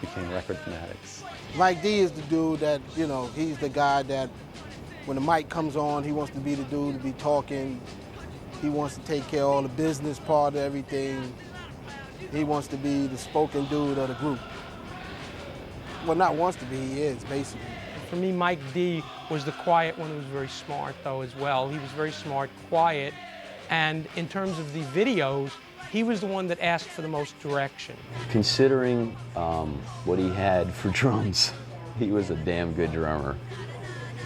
became record fanatics. Mike D is the dude that, you know, he's the guy that when the mic comes on, he wants to be the dude to be talking. He wants to take care of all the business part of everything. He wants to be the spoken dude of the group. Well, not wants to be, he is, basically. For me, Mike D was the quiet one who was very smart, though, as well. He was very smart, quiet, and in terms of the videos, he was the one that asked for the most direction. Considering what he had for drums, he was a damn good drummer.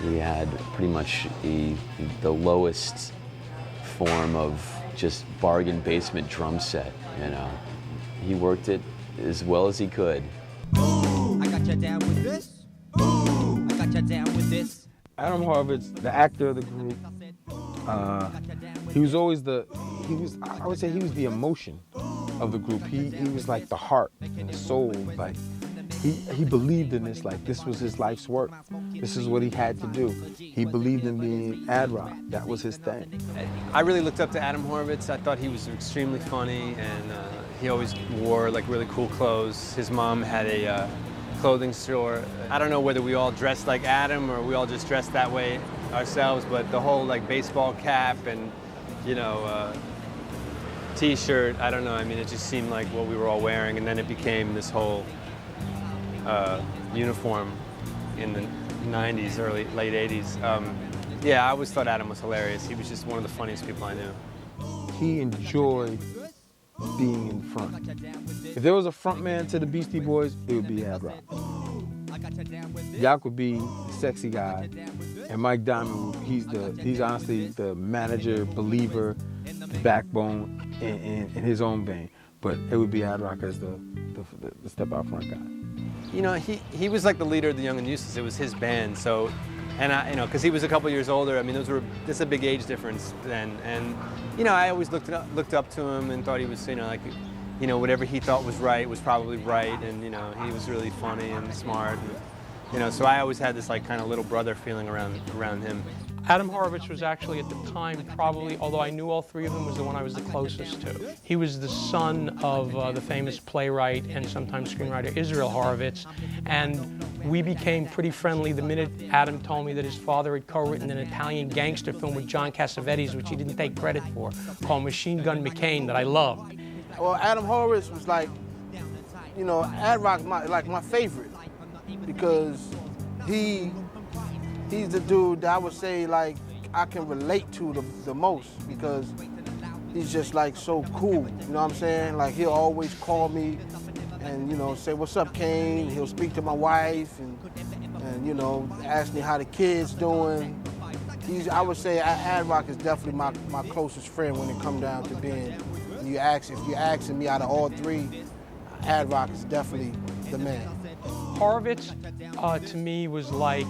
He had pretty much the lowest form of just bargain basement drum set, you know. He worked it as well as he could. Ooh, I got you down with this. Ooh, I got you down with this. Adam Horvitz, the actor of the group, he was always I would say he was the emotion of the group. He was like the heart and the soul. Like he believed in this, like this was his life's work. This is what he had to do. He believed in being ad rock. That was his thing. I really looked up to Adam Horvitz. I thought he was extremely funny, and he always wore like really cool clothes. His mom had a clothing store. I don't know whether we all dressed like Adam or we all just dressed that way ourselves, but the whole like baseball cap and, you know, t-shirt, I don't know, I mean, it just seemed like what we were all wearing, and then it became this whole uniform in the 90s, late 80s. Yeah, I always thought Adam was hilarious. He was just one of the funniest people I knew. He enjoyed being in front. If there was a front man to the Beastie Boys, it would be Ad Rock. Yak would be the sexy guy, and Mike Diamond, he's honestly the manager, believer, backbone in his own vein. But it would be Ad Rock as the step out front guy. You know, he was like the leader of the Young and Useless. It was his band, so, and I, you know, because he was a couple years older. I mean, there's a big age difference then, and you know, I always looked up to him and thought he was, you know, like, you know, whatever he thought was right was probably right, and you know, he was really funny and smart. And You know, so I always had this like kind of little brother feeling around him. Adam Horovitz was actually at the time probably, although I knew all three of them, was the one I was the closest to. He was the son of the famous playwright and sometimes screenwriter Israel Horovitz, and we became pretty friendly the minute Adam told me that his father had co-written an Italian gangster film with John Cassavetes, which he didn't take credit for, called Machine Gun McCain, that I loved. Well, Adam Horovitz was like, you know, Ad Rock my favorite, because he's the dude that I would say like I can relate to the most, because he's just like so cool, you know what I'm saying? Like he'll always call me and, you know, say, "What's up, Kane?" He'll speak to my wife and you know, ask me how the kids doing. I would say Ad Rock is definitely my closest friend when it comes down to being, if you're asking me out of all three, Ad Rock is definitely the man. Horovitz, to me, was like,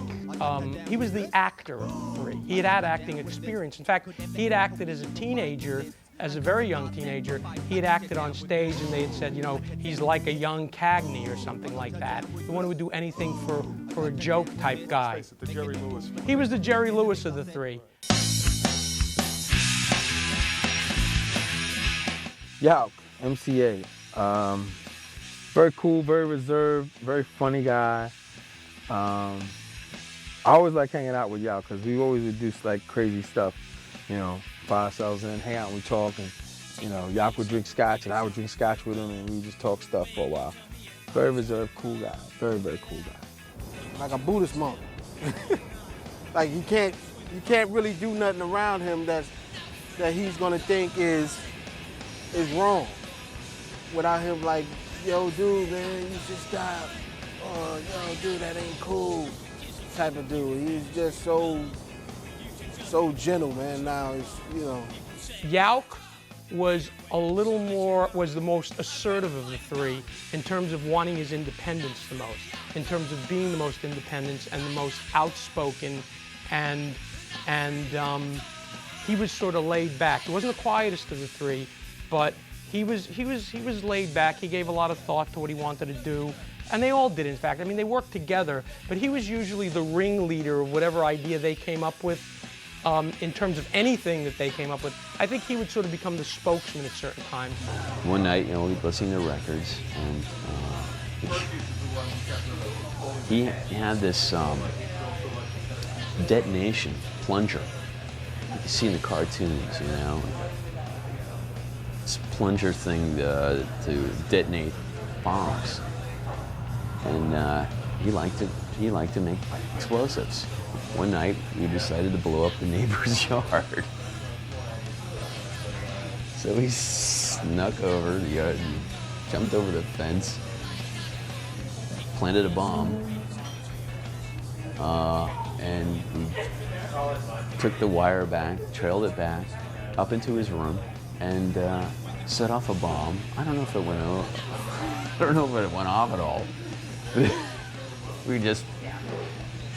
he was the actor of three. He had acting experience. In fact, he had acted as a teenager, as a very young teenager. He had acted on stage, and they had said, you know, he's like a young Cagney or something like that. The one who would do anything for a joke type guy. He was the Jerry Lewis of the three. Yauk, MCA. Very cool, very reserved, very funny guy. I always like hanging out with Yauk because we always would do like crazy stuff, you know, by ourselves and hang out and we talk, and you know, Yauk would drink scotch and I would drink scotch with him and we would just talk stuff for a while. Very reserved, cool guy, very, very cool guy. Like a Buddhist monk. Like you can't really do nothing around him that he's gonna think is wrong, without him like, "Yo, dude, man, you should stop." Or, "Yo, dude, that ain't cool." Type of dude. He's just so gentle, man. Now it's, you know. Yauk was was the most assertive of the three in terms of wanting his independence the most, in terms of being the most independent and the most outspoken, and he was sort of laid back. He wasn't the quietest of the three, but he was laid back. He gave a lot of thought to what he wanted to do, and they all did, in fact. I mean, they worked together, but he was usually the ringleader of whatever idea they came up with. In terms of anything that they came up with, I think he would sort of become the spokesman at certain times. One night, you know, we were listening to records, and he had this detonation plunger. You can see in the cartoons, you know, this plunger thing to detonate bombs, and he liked to make explosives. One night, we decided to blow up the neighbor's yard. So we snuck over the yard and jumped over the fence, planted a bomb, and we took the wire back, trailed it back, up into his room, and set off a bomb. I don't know if it went off. I don't know if it went off at all. We just,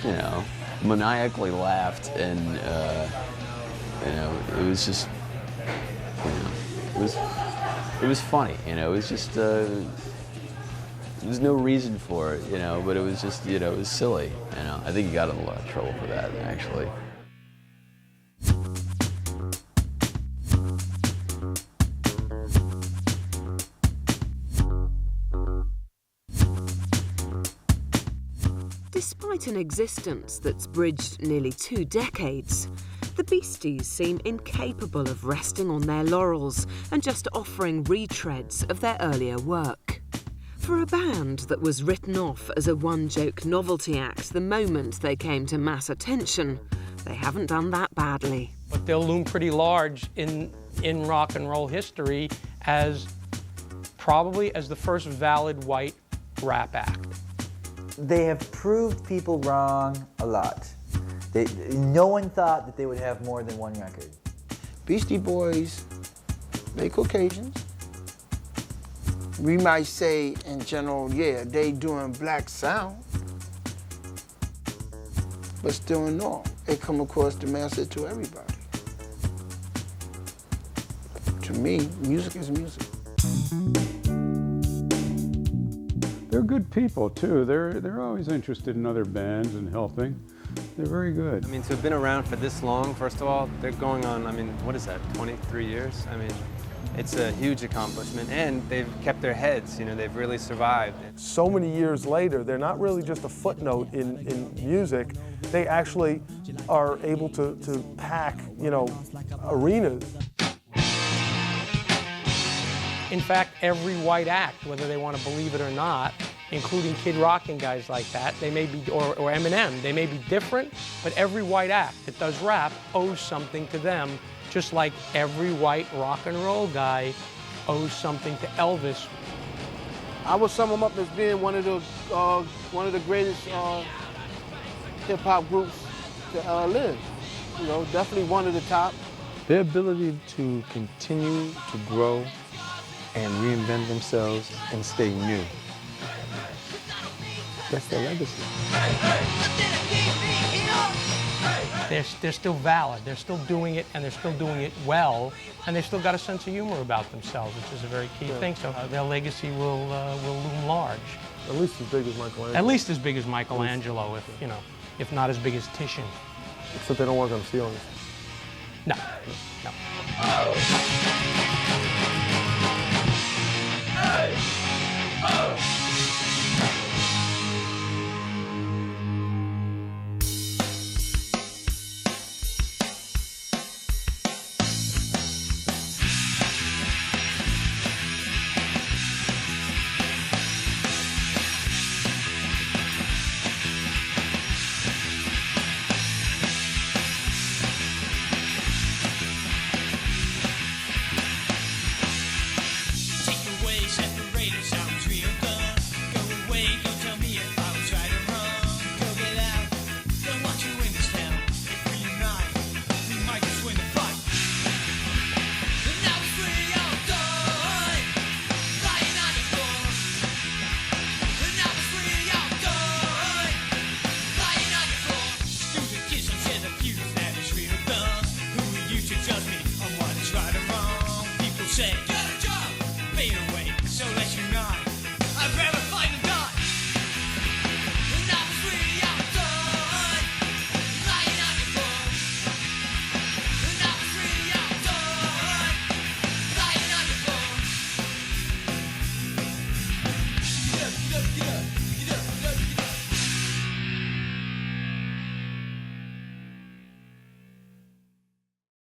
you know, maniacally laughed, and you know, it was just, you know, it was funny, you know, it was just, there was no reason for it, you know, but it was just, you know, it was silly, you know. I think he got in a lot of trouble for that, actually. Despite an existence that's bridged nearly 2 decades, the Beasties seem incapable of resting on their laurels and just offering retreads of their earlier work. For a band that was written off as a one-joke novelty act the moment they came to mass attention, they haven't done that badly. But they'll loom pretty large in rock and roll history as probably as the first valid white rap act. They have proved people wrong a lot. No one thought that they would have more than one record. Beastie Boys, they Caucasians. We might say in general, yeah, they doing black sound, but still in all, it come across the message to everybody. To me, music is music. They're good people too. They're always interested in other bands and helping. They're very good. I mean, to have been around for this long, first of all, they're going on, I mean, what is that, 23 years? I mean, it's a huge accomplishment, and they've kept their heads, you know, they've really survived. So many years later, they're not really just a footnote in music. They actually are able to pack, you know, arenas. In fact, every white act, whether they want to believe it or not, including Kid Rock and guys like that, they may be, or Eminem, they may be different, but every white act that does rap owes something to them, just like every white rock and roll guy owes something to Elvis. I would sum them up as being one of the greatest hip hop groups to live. You know, definitely one of the top. Their ability to continue to grow and reinvent themselves and stay new. That's their legacy. They're still valid, they're still doing it, and they're still doing it well, and they've still got a sense of humor about themselves, which is a very key thing, so their legacy will loom large. At least as big as Michelangelo. At least as big as Michelangelo, if not as big as Titian. Except they don't work on ceilings. No.